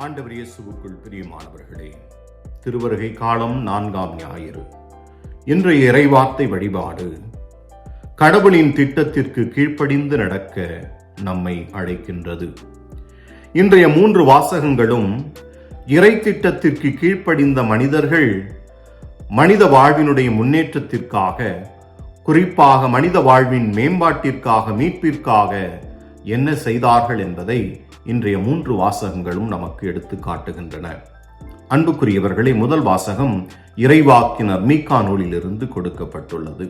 ஆண்டவர் இயேசுவுக்குள் பிரியமானவர்களே, திருவருகை காலம் 4ஆம் ஞாயிறு. இன்றைய இறைவார்த்தை வழிபாடு கடவுளின் திட்டத்திற்கு கீழ்ப்படிந்து நடக்க நம்மை அழைக்கின்றது. இன்றைய 3 வாசகங்களும் இறை திட்டத்திற்கு கீழ்ப்படிந்த மனிதர்கள் மனித வாழ்வினுடைய முன்னேற்றத்திற்காக, குறிப்பாக மனித வாழ்வின் மேம்பாட்டிற்காக, மீட்பிற்காக என்ன செய்தார்கள் என்பதை இன்றைய 3 வாசகங்களும் நமக்கு எடுத்து காட்டுகின்றன. அன்புக்குரியவர்களே, முதல் வாசகம் இறைவாக்கினர் மீகா நூலிலிருந்து கொடுக்கப்பட்டுள்ளது.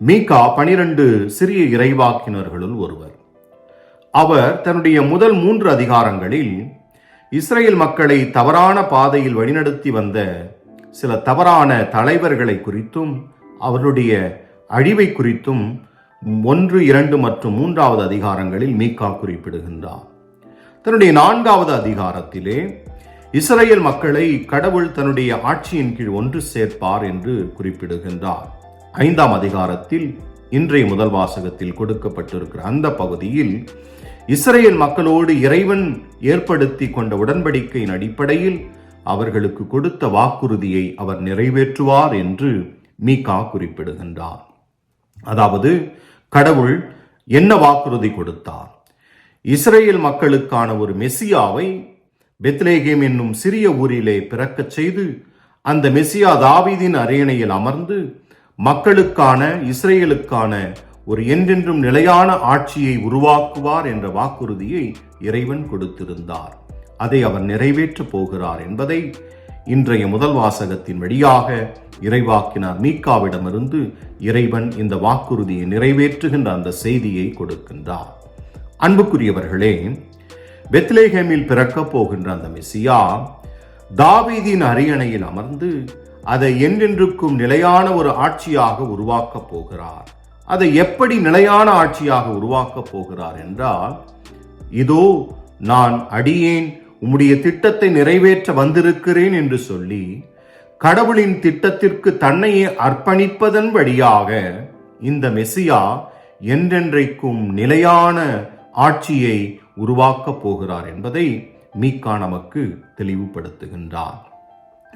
மீகா 12 சிறிய இறைவாக்கினர்களுள் ஒருவர். அவர் தன்னுடைய முதல் 3 அதிகாரங்களில் இஸ்ரேல் மக்களை தவறான பாதையில் வழிநடத்தி வந்த சில தவறான தலைவர்களை குறித்தும் அவருடைய அழிவை குறித்தும் 1, 2 மற்றும் 3வது அதிகாரங்களில் மீகா குறிப்பிடுகின்றார். தன்னுடைய 4வது அதிகாரத்திலே இஸ்ரேல் மக்களை கடவுள் தன்னுடைய ஆட்சியின் கீழ் ஒன்று சேர்ப்பார் என்று குறிப்பிடுகின்றார். 5ஆம் அதிகாரத்தில் இன்றைய முதல் வாசகத்தில் கொடுக்கப்பட்டிருக்கிற அந்த பகுதியில் இஸ்ரேல் மக்களோடு இறைவன் ஏற்படுத்தி கொண்ட உடன்படிக்கையின் அடிப்படையில் அவர்களுக்கு கொடுத்த வாக்குறுதியை அவர் நிறைவேற்றுவார் என்று மீகா குறிப்பிடுகின்றார். அதாவது கடவுள் என்ன வாக்குறுதி கொடுத்தார்? இஸ்ரேல் மக்களுக்கான ஒரு மெசியாவை பெத்லேகேம் என்னும் சிறிய ஊரிலே பிறக்கச் செய்து அந்த மெசியா தாவீதின் அரியணையில் அமர்ந்து மக்களுக்கான, இஸ்ரேலுக்கான ஒரு என்றென்றும் நிலையான ஆட்சியை உருவாக்குவார் என்ற வாக்குறுதியை இறைவன் கொடுத்திருந்தார். அதை அவர் நிறைவேற்றப் போகிறார் என்பதை இன்றைய முதல் வாசகத்தின் வழியாக இறைவாக்கினார் மீகாவிடமிருந்து இறைவன் இந்த வாக்குறுதியை நிறைவேற்றுகின்ற அந்த செய்தியை கொடுக்கின்றார். அன்புக்குரியவர்களே, பெத்லேகேமில் பிறக்கப் போகின்ற அந்த மெசியா தாவீதின் அரியணையில் அமர்ந்து அதை என்றென்றுக்கும் நிலையான ஒரு ஆட்சியாக உருவாக்கப் போகிறார். அதை எப்படி நிலையான ஆட்சியாக உருவாக்கப் போகிறார் என்றால், இதோ நான் அடியேன் உம்முடைய திட்டத்தை நிறைவேற்ற வந்திருக்கிறேன் என்று சொல்லி கடவுளின் திட்டத்திற்கு தன்னையே அர்ப்பணிப்பதன் வழியாக இந்த மெசியா என்றென்றைக்கும் நிலையான ஆட்சியை உருவாக்கப் போகிறார் என்பதை மீகா நமக்கு தெளிவுபடுத்துகின்றார்.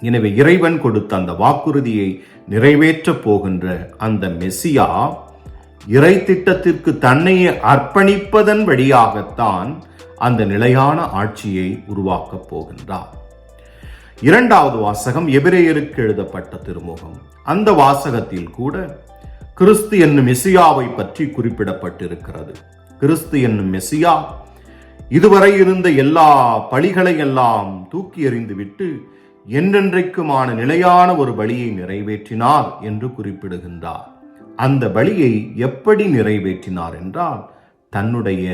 எனவே இறைவன் கொடுத்த அந்த வாக்குறுதியை நிறைவேற்றப் போகின்ற அந்த மெசியா இறை திட்டத்திற்கு தன்னையே அர்ப்பணிப்பதன் வழியாகத்தான் அந்த நிலையான ஆட்சியை உருவாக்கப் போகின்றார். 2வது வாசகம் எபிரேயருக்கு எழுதப்பட்ட திருமுகம். அந்த வாசகத்தில் கூட கிறிஸ்து என்னும் மெசியாவை பற்றி குறிப்பிடப்பட்டிருக்கிறது. கிறிஸ்து என்னும் மெசியா இதுவரை இருந்த எல்லா பழிகளை எல்லாம் தூக்கி எறிந்துவிட்டு என்றென்றைக்குமான நிலையான ஒரு பலியை நிறைவேற்றினார் என்று குறிப்பிடுகின்றார். அந்த பலியை எப்படி நிறைவேற்றினார் என்றால், தன்னுடைய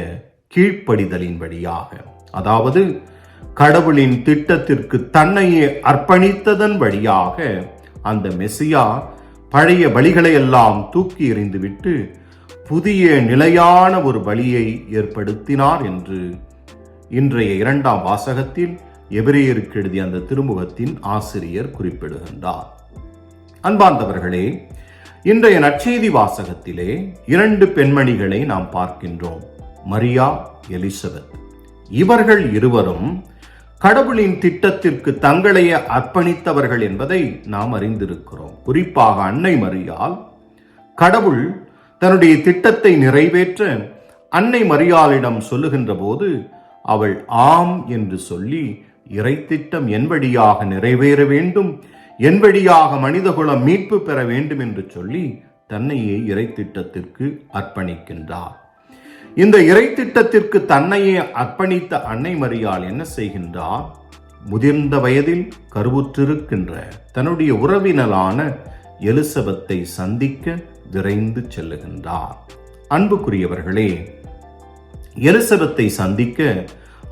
கீழ்ப்படிதலின் வழியாக, அதாவது கடவுளின் திட்டத்திற்கு தன்னையே அர்ப்பணித்ததன் வழியாக அந்த மெசியா பழைய பலிகளை எல்லாம் தூக்கி எறிந்துவிட்டு புதிய நிலையான ஒரு பலியை ஏற்படுத்தினார் என்று இன்றைய 2ஆம் வாசகத்தில் எபிரேயருக்கு எழுதிய அந்த திருமுகத்தின் ஆசிரியர் குறிப்பிடுகின்றார். அன்பார்ந்தவர்களே, இன்றைய நற்செய்தி வாசகத்திலே 2 பெண்மணிகளை நாம் பார்க்கின்றோம், மரியா, எலிசபெத். இவர்கள் இருவரும் கடவுளின் திட்டத்திற்கு தங்களையே அர்ப்பணித்தவர்கள் என்பதை நாம் அறிந்திருக்கிறோம். குறிப்பாக அன்னை மரியாள் கடவுள் தன்னுடைய திட்டத்தை நிறைவேற்ற அன்னை மரியாளிடம் சொல்லுகின்ற போது அவள் ஆம் என்று சொல்லி இறை திட்டம் என் வழியாக நிறைவேற வேண்டும், என் வழியாக மனிதகுலம் மீட்பு பெற வேண்டும் என்று சொல்லி தன்னையே இறை திட்டத்திற்கு அர்ப்பணிக்கின்றார். இந்த இறை திட்டத்திற்கு தன்னையே அர்ப்பணித்த அன்னை மரியாள் என்ன செய்கின்றார்? முதிர்ந்த வயதில் கருவுற்றிருக்கின்ற தன்னுடைய உறவினரான எலிசபெத்தை சந்திக்க விரைந்து செல்லுகின்றார். அன்புக்குரியவர்களே, எலிசபெத்தை சந்திக்க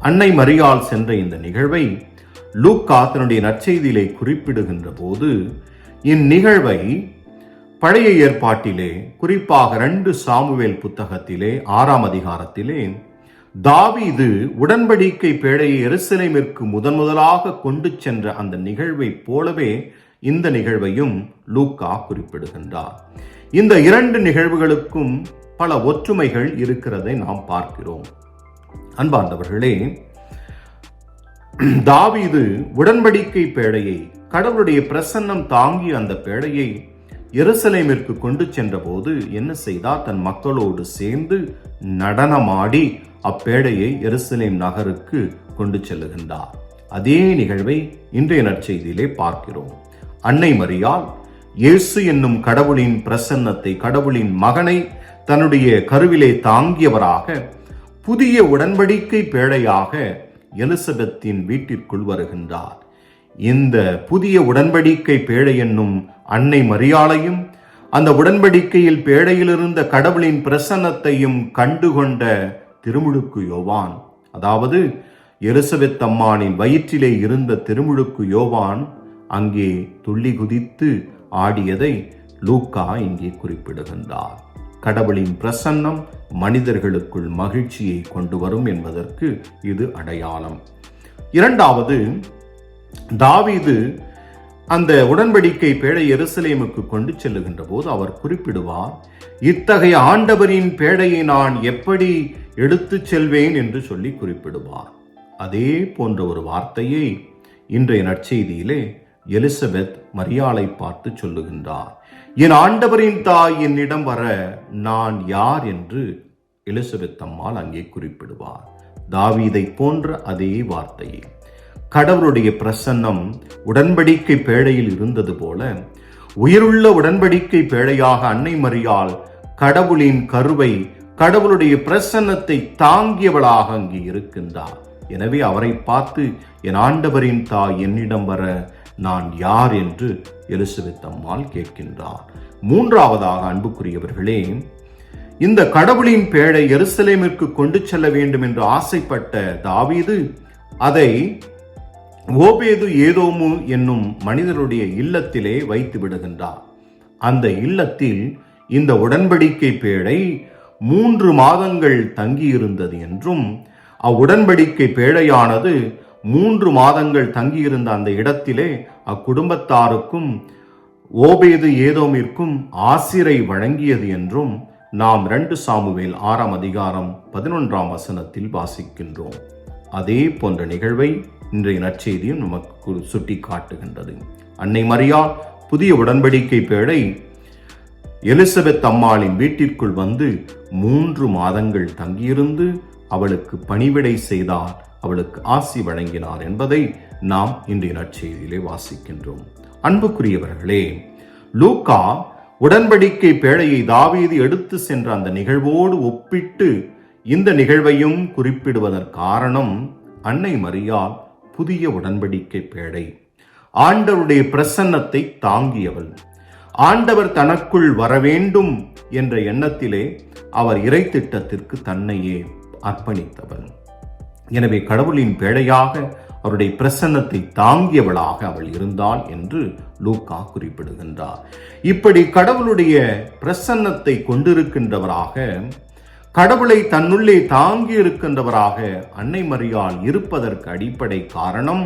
அன்னை மரியாள் சென்ற இந்த நிகழ்வை லூக்கா தன்னுடைய நற்செய்தியிலே குறிப்பிடுகின்ற போது இந்நிகழ்வை பழைய ஏற்பாட்டிலே, குறிப்பாக 2 சாமுவேல் புத்தகத்திலே 6ஆம் அதிகாரத்திலே தாவீது உடன்படிக்கை பேழையை எருசலேமிற்கு முதலாக கொண்டு சென்ற அந்த நிகழ்வை போலவே இந்த நிகழ்வையும் லூக்கா குறிப்பிடுகின்றார். இந்த 2 நிகழ்வுகளுக்கும் பல ஒற்றுமைகள் இருக்கிறதை நாம் பார்க்கிறோம். அன்பார்ந்தவர்களே, தாவீது உடன்படிக்கை பேழையை, கடவுளுடைய பிரசன்னம் தாங்கிய அந்த பேழையை எருசலேமிற்கு கொண்டு சென்ற போது என்ன செய்தார்? தன் மக்களோடு சேர்ந்து நடனமாடி அப்பேழையை எருசலேம் நகருக்கு கொண்டு செல்லுகின்றார். அதே நிகழ்வை இன்றைய நற்செய்தியிலே பார்க்கிறோம். அன்னை மரியாள் இயேசு என்னும் கடவுளின் பிரசன்னத்தை, கடவுளின் மகனை தன்னுடைய கருவிலே தாங்கியவராக புதிய உடன்படிக்கை பேழையாக எலிசபெத்தின் வீட்டிற்குள் வருகின்றார். இந்த புதிய உடன்படிக்கை பேழை என்னும் அன்னை மரியாளையும் அந்த உடன்படிக்கையில் பேழையில் இருந்த கடவுளின் பிரசன்னத்தையும் கண்டுகொண்ட திருமுழுக்கு யோவான், அதாவது எலிசபெத் அம்மானின் வயிற்றிலே இருந்த திருமுழுக்கு யோவான் அங்கே துள்ளி குதித்து ஆடியதை லூக்கா இங்கே குறிப்பிடுகின்றார். கடவுளின் பிரசன்னம் மனிதர்களுக்குள் மகிழ்ச்சியை கொண்டு வரும் என்பதற்கு இது அடையாளம். இரண்டாவது, தாவீது அந்த உடன்படிக்கை பேழை எருசலேமுக்கு கொண்டு செல்லுகின்ற போது அவர் குறிப்பிடுவார், இத்தகைய ஆண்டவரின் பேழையை நான் எப்படி எடுத்துச் செல்வேன் என்று சொல்லி குறிப்பிடுவார். அதே போன்ற ஒரு வார்த்தையை இன்றைய நற்செய்தியிலே எலிசபெத் மரியாளை பார்த்து சொல்லுகின்றார். என் ஆண்டவரின் தாய் என்னிடம் வர நான் யார் என்று எலிசபெத் அம்மாள் அங்கே குறிப்பிடுவார். தாவீதை போன்ற அதே வார்த்தையை, கடவுளுடைய பிரசன்னம் உடன்படிக்கை பேழையில் இருந்தது போல உயிருள்ள உடன்படிக்கை பேழையாக அன்னை மரியாள் கடவுளின் கருவை, கடவுளுடைய பிரசன்னத்தை தாங்கியவளாக அங்கே இருக்கின்றார். எனவே அவரை பார்த்து என் ஆண்டவரின் தாய் என்னிடம் வர நான் யார் என்று எலிசபெத் அம்மாள் கேட்கின்றார். மூன்றாவதாக, அன்புக்குரியவர்களே, இந்த கடவுளின் பேழை எருசலேமிற்கு கொண்டு செல்ல வேண்டும் என்று ஆசைப்பட்ட தாவீது அதை ஓபேது ஏதோமு என்னும் மனிதனுடைய இல்லத்திலே வைத்து விடுகின்றார். அந்த இல்லத்தில் இந்த உடன்படிக்கை பேழை 3 மாதங்கள் தங்கியிருந்தது என்றும், அவ்வுடன்படிக்கை பேழையானது 3 மாதங்கள் தங்கியிருந்த அந்த இடத்திலே அக்குடும்பத்தாருக்கும் ஓபேது ஏதோமிற்கும் ஆசிரை வழங்கியது என்றும் நாம் 2 சாமுவேல் 6ஆம் அதிகாரம் 11ஆம் வசனத்தில் வாசிக்கின்றோம். அதே போன்ற நிகழ்வை இன்றைய நற்செய்தியும் நமக்கு சுட்டி காட்டுகின்றது. அன்னை மரியாள் புதிய உடன்படிக்கை பேழை எலிசபெத் அம்மாளின் வீட்டிற்குள் வந்து 3 மாதங்கள் தங்கியிருந்து அவளுக்கு பணிவிடை செய்தார், அவளுக்கு ஆசி வழங்கினார் என்பதை நாம் இன்றைய நற்செய்தியிலே வாசிக்கின்றோம். அன்புக்குரியவர்களே, லூக்கா உடன்படிக்கை பேழையை தாவீது எடுத்து சென்ற அந்த நிகழ்வோடு ஒப்பிட்டு இந்த நிகழ்வையும் குறிப்பிடுவதற்கு காரணம், அன்னை மரியாள் புதிய உடன்படிக்கை பேழை, ஆண்டவருடைய பிரசன்னத்தை தாங்கியவள், ஆண்டவர் தனக்குள் வரவேண்டும் என்ற எண்ணத்திலே அவர் இறை திட்டத்திற்கு தன்னையே அர்ப்பணித்தவள். எனவே கடவுளின் பேழையாக அவருடைய பிரசன்னத்தை தாங்கியவளாக அவள் இருந்தாள் என்று லூக்கா குறிப்பிடுகின்றார். இப்படி கடவுளுடைய பிரசன்னத்தை கொண்டிருக்கின்றவராக, கடவுளை தன்னுள்ளே தாங்கி இருக்கின்றவராக அன்னை மரியாள் இருப்பதற்கு அடிப்படை காரணம்,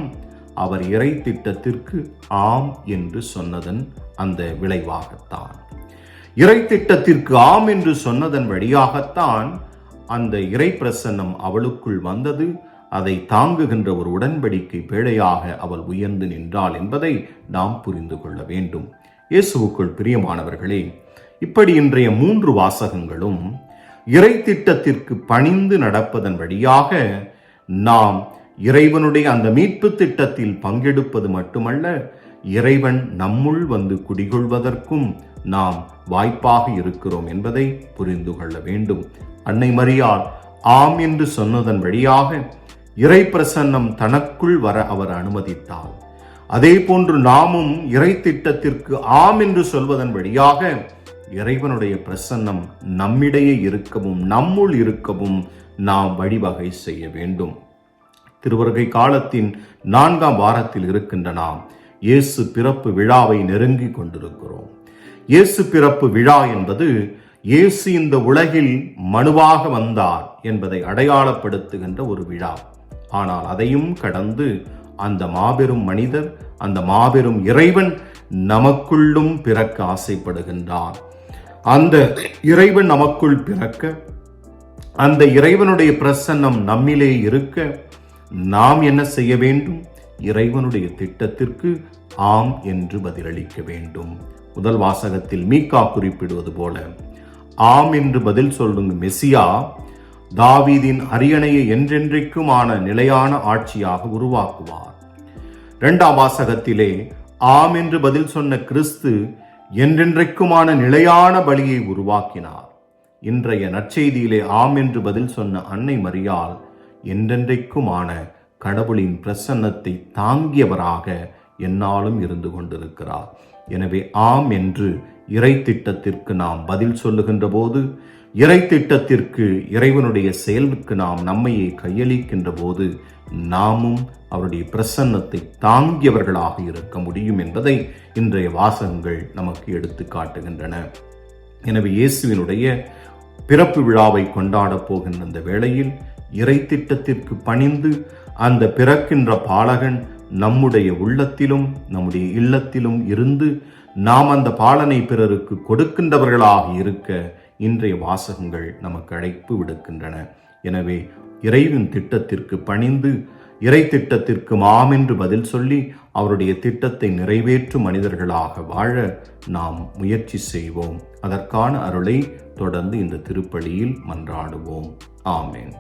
அவர் இறை திட்டத்திற்கு ஆம் என்று சொன்னதன் அந்த விளைவாகத்தான். இறை திட்டத்திற்கு ஆம் என்று சொன்னதன் வழியாகத்தான் அந்த இறை பிரசன்னம் அவளுக்குள் வந்தது. அதை தாங்குகின்ற ஒரு உடன்படிக்கை பேழையாக அவள் உயர்ந்து நின்றாள் என்பதை நாம் புரிந்து கொள்ள வேண்டும். இயேசுவுக்குள் பிரியமானவர்களே, இப்படி இன்றைய 3 வாசகங்களும் இறை திட்டத்திற்கு பணிந்து நடப்பதன் வழியாக நாம் இறைவனுடைய அந்த மீட்பு திட்டத்தில் பங்கெடுப்பது மட்டுமல்ல, இறைவன் நம்முள் வந்து குடிகொள்வதற்கும் நாம் வாய்ப்பாக இருக்கிறோம் என்பதை புரிந்து கொள்ள வேண்டும். அன்னை மரியாள் ஆம் என்று சொன்னதன் வழியாக இறை பிரசன்னம் தனக்குள் வர அவர் அனுமதித்தார். அதே போன்று நாமும் இறை திட்டத்திற்கு ஆம் என்று சொல்வதன் வழியாக இறைவனுடைய பிரசன்னம் நம்மிடையே இருக்கவும் நம்முள் இருக்கவும் நாம் வழிவகை செய்ய வேண்டும். திருவருகை காலத்தின் 4ஆம் வாரத்தில் இருக்கின்ற நாம் இயேசு பிறப்பு விழாவை நெருங்கி கொண்டிருக்கிறோம். இயேசு பிறப்பு விழா என்பது இயேசு இந்த உலகில் மனுவாக வந்தார் என்பதை அடையாளப்படுத்துகின்ற ஒரு விழா. ஆனால் அதையும் கடந்து அந்த மாபெரும் மனிதர், அந்த மாபெரும் இறைவன் நமக்குள்ளும் பிறக்க ஆசைப்படுகின்றார். அந்த இறைவன் நமக்குள் பிறக்க, அந்த இறைவனுடைய பிரசன்னம் நம்மிலே இருக்க நாம் என்ன செய்ய வேண்டும்? இறைவனுடைய திட்டத்திற்கு ஆம் என்று பதிலளிக்க வேண்டும். முதல் வாசகத்தில் மீகா குறிப்பிடுவது போல, ஆம் என்று பதில் சொல்லுங்க மெசியா தாவீதின் அரியணையை என்றென்றைக்குமான நிலையான ஆட்சியாக உருவாக்குவார். இரண்டாம் வாசகத்திலே ஆம் என்று பதில் சொன்ன கிறிஸ்து என்றென்றைக்குமான நிலையான பலியை உருவாக்கினார். இன்றைய நற்செய்தியிலே ஆம் என்று பதில் சொன்ன அன்னை மரியாள் என்றென்றைக்குமான கடவுளின் பிரசன்னத்தை தாங்கியவராக எந்நாளும் இருந்து கொண்டிருக்கிறார். எனவே ஆம் என்று இறை திட்டத்திற்கு நாம் பதில் சொல்லுகின்ற போது, இறை திட்டத்திற்கு, இறைவனுடைய செயலுக்கு நாம் நம்மையே கையளிக்கின்ற போது நாமும் அவருடைய பிரசன்னத்தை தாங்கியவர்களாக இருக்க முடியும் என்பதை இன்றைய வாசகங்கள் நமக்கு எடுத்து காட்டுகின்றன. எனவே இயேசுவினுடைய பிறப்பு விழாவை கொண்டாடப் போகின்ற அந்த வேளையில் இறை திட்டத்திற்கு பணிந்து அந்த பிறக்கின்ற பாலகன் நம்முடைய உள்ளத்திலும் நம்முடைய இல்லத்திலும் இருந்து நாம் அந்த பாலனை பிறருக்கு கொடுக்கின்றவர்களாக இருக்க இன்றைய வாசகங்கள் நமக்கு அழைப்பு விடுக்கின்றன. எனவே இறைவின் திட்டத்திற்கு பணிந்து இறை திட்டத்திற்கு ஆம் என்று பதில் சொல்லி அவருடைய திட்டத்தை நிறைவேற்றும் மனிதர்களாக வாழ நாம் முயற்சி செய்வோம். அதற்கான அருளை தொடர்ந்து இந்த திருப்பலியில் மன்றாடுவோம். ஆமென்.